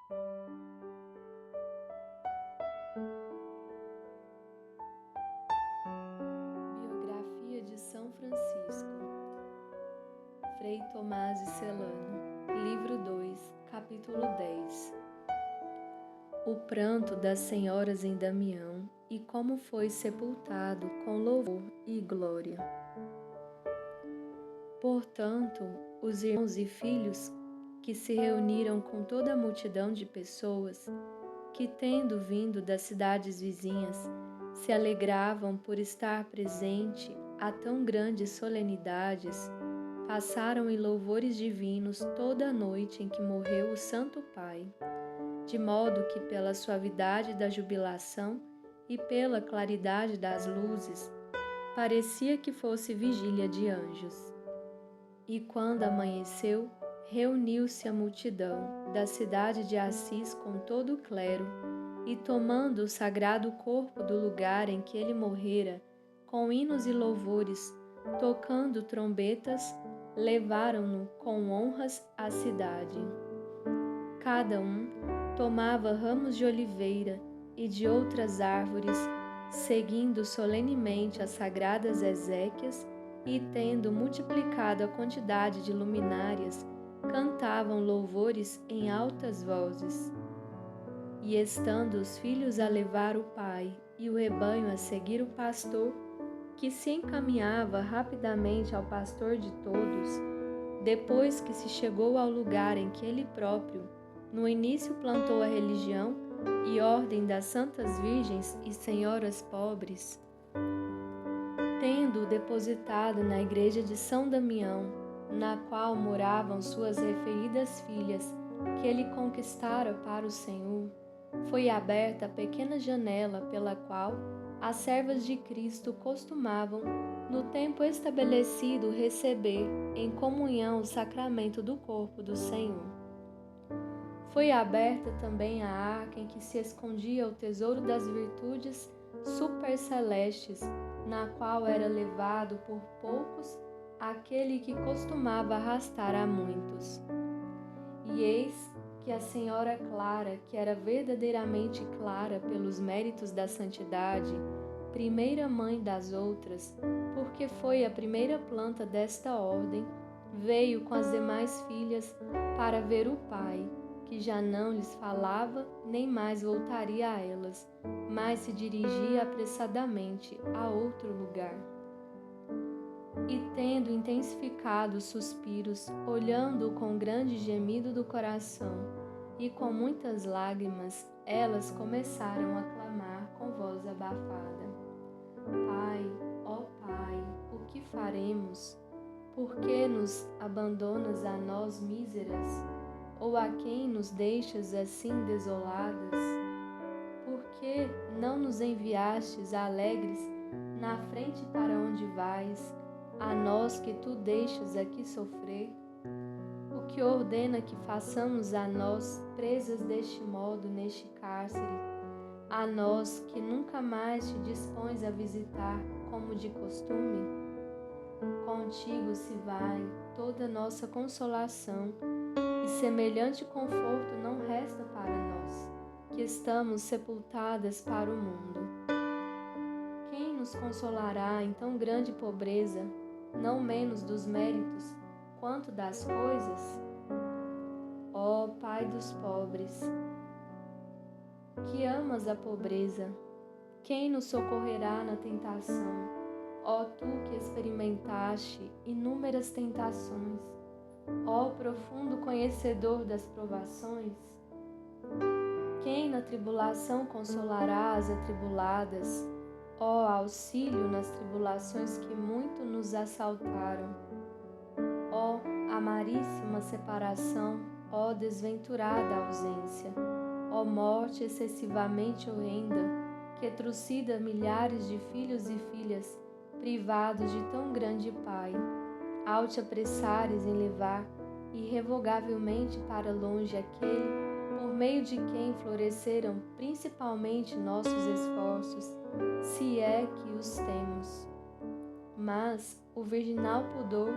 Biografia de São Francisco, Frei Thomaz de Celano, Livro 2, Capítulo 10. O pranto das senhoras em Damião e como foi sepultado com louvor e glória. Portanto, os irmãos e filhos que se reuniram com toda a multidão de pessoas que, tendo vindo das cidades vizinhas, se alegravam por estar presente a tão grandes solenidades, passaram em louvores divinos toda a noite em que morreu o Santo Pai, de modo que pela suavidade da jubilação e pela claridade das luzes, parecia que fosse vigília de anjos. E quando amanheceu, reuniu-se a multidão da cidade de Assis com todo o clero, e tomando o sagrado corpo do lugar em que ele morrera, com hinos e louvores, tocando trombetas, levaram-no com honras à cidade. Cada um tomava ramos de oliveira e de outras árvores, seguindo solenemente as sagradas exéquias, e tendo multiplicado a quantidade de luminárias, cantavam louvores em altas vozes. E estando os filhos a levar o pai e o rebanho a seguir o pastor, que se encaminhava rapidamente ao pastor de todos, depois que se chegou ao lugar em que ele próprio, no início, plantou a religião e ordem das santas virgens e senhoras pobres, tendo-o depositado na igreja de São Damião, na qual moravam suas referidas filhas, que ele conquistara para o Senhor, foi aberta a pequena janela pela qual as servas de Cristo costumavam, no tempo estabelecido, receber em comunhão o sacramento do corpo do Senhor. Foi aberta também a arca em que se escondia o tesouro das virtudes supercelestes, na qual era levado por poucos aquele que costumava arrastar a muitos. E eis que a Senhora Clara, que era verdadeiramente clara pelos méritos da santidade, primeira mãe das outras, porque foi a primeira planta desta ordem, veio com as demais filhas para ver o Pai, que já não lhes falava, nem mais voltaria a elas, mas se dirigia apressadamente a outro lugar. E tendo intensificado os suspiros, olhando-o com grande gemido do coração e com muitas lágrimas, elas começaram a clamar com voz abafada: Pai, ó Pai, o que faremos? Por que nos abandonas a nós míseras? Ou a quem nos deixas assim desoladas? Por que não nos enviastes alegres na frente para onde vais, a nós que tu deixas aqui sofrer? O que ordena que façamos a nós, presas deste modo neste cárcere, a nós que nunca mais te dispões a visitar como de costume? Contigo se vai toda nossa consolação, e semelhante conforto não resta para nós, que estamos sepultadas para o mundo. Quem nos consolará em tão grande pobreza, não menos dos méritos quanto das coisas? Ó Pai dos pobres, que amas a pobreza, quem nos socorrerá na tentação? Ó Tu que experimentaste inúmeras tentações, ó profundo conhecedor das provações, quem na tribulação consolará as atribuladas? Ó auxílio nas tribulações que muito nos assaltaram. Ó amaríssima separação, ó desventurada ausência, ó morte excessivamente horrenda, que trucida milhares de filhos e filhas, privados de tão grande Pai, ao te apressares em levar irrevogavelmente para longe aquele, por meio de quem floresceram principalmente nossos esforços, se é que os temos. Mas o virginal pudor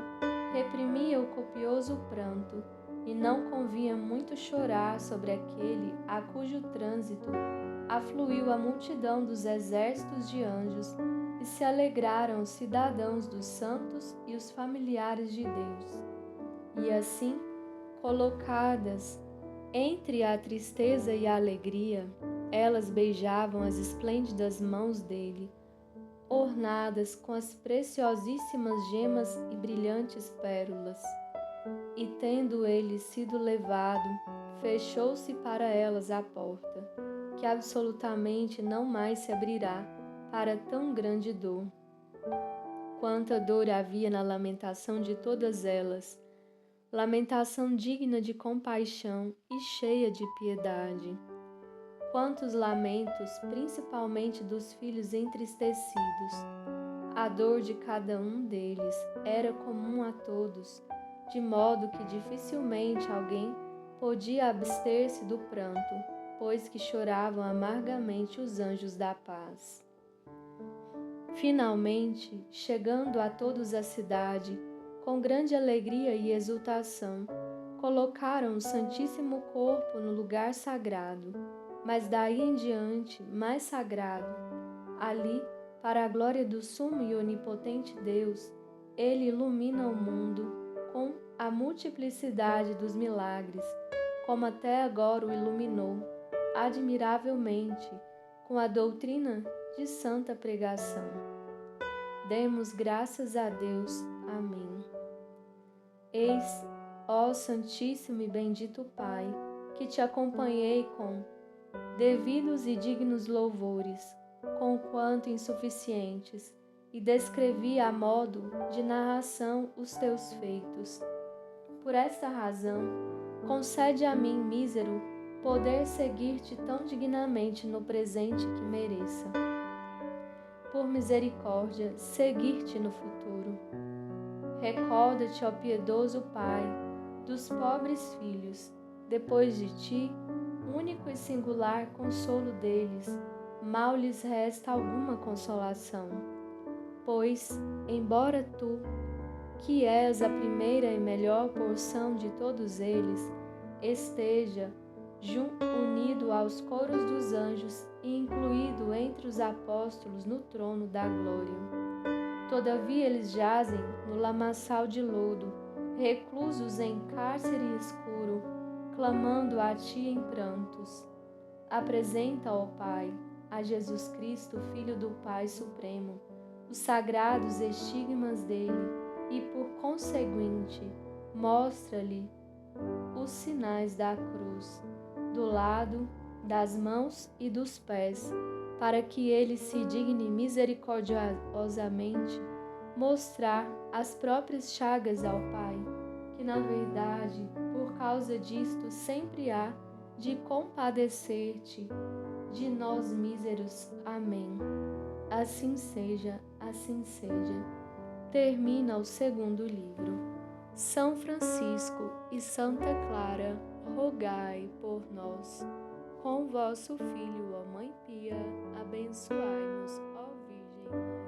reprimia o copioso pranto, e não convinha muito chorar sobre aquele a cujo trânsito afluiu a multidão dos exércitos de anjos, e se alegraram os cidadãos dos santos e os familiares de Deus. E assim, colocadas entre a tristeza e a alegria, elas beijavam as esplêndidas mãos dele, ornadas com as preciosíssimas gemas e brilhantes pérolas. E tendo ele sido levado, fechou-se para elas a porta, que absolutamente não mais se abrirá para tão grande dor. Quanta dor havia na lamentação de todas elas, lamentação digna de compaixão e cheia de piedade. Quantos lamentos, principalmente dos filhos entristecidos. A dor de cada um deles era comum a todos, de modo que dificilmente alguém podia abster-se do pranto, pois que choravam amargamente os anjos da paz. Finalmente, chegando a todos a cidade, com grande alegria e exultação, colocaram o Santíssimo Corpo no lugar sagrado, mas daí em diante mais sagrado. Ali, para a glória do sumo e onipotente Deus, ele ilumina o mundo com a multiplicidade dos milagres, como até agora o iluminou, admiravelmente, com a doutrina de santa pregação. Demos graças a Deus. Amém. Eis, ó Santíssimo e bendito Pai, que te acompanhei com devidos e dignos louvores, conquanto insuficientes, e descrevi a modo de narração os teus feitos. Por esta razão, concede a mim, mísero, poder seguir-te tão dignamente no presente que mereça. Por misericórdia, seguir-te no futuro. Recorda-te, ó piedoso Pai, dos pobres filhos, depois de ti, único e singular consolo deles, mal lhes resta alguma consolação. Pois, embora tu, que és a primeira e melhor porção de todos eles, esteja unido aos coros dos anjos e incluído entre os apóstolos no trono da glória. Todavia eles jazem no lamaçal de lodo, reclusos em cárcere escuro, clamando a ti em prantos. Apresenta, ó Pai, a Jesus Cristo, Filho do Pai Supremo, os sagrados estigmas dele e, por conseguinte, mostra-lhe os sinais da cruz, do lado, das mãos e dos pés, para que ele se digne misericordiosamente mostrar as próprias chagas ao Pai, que na verdade, por causa disto, sempre há de compadecer-te de nós míseros. Amém. Assim seja, assim seja. Termina o segundo livro. São Francisco e Santa Clara, rogai por nós. Com vosso Filho, ó Mãe Pia, abençoai-nos, ó Virgem Maria.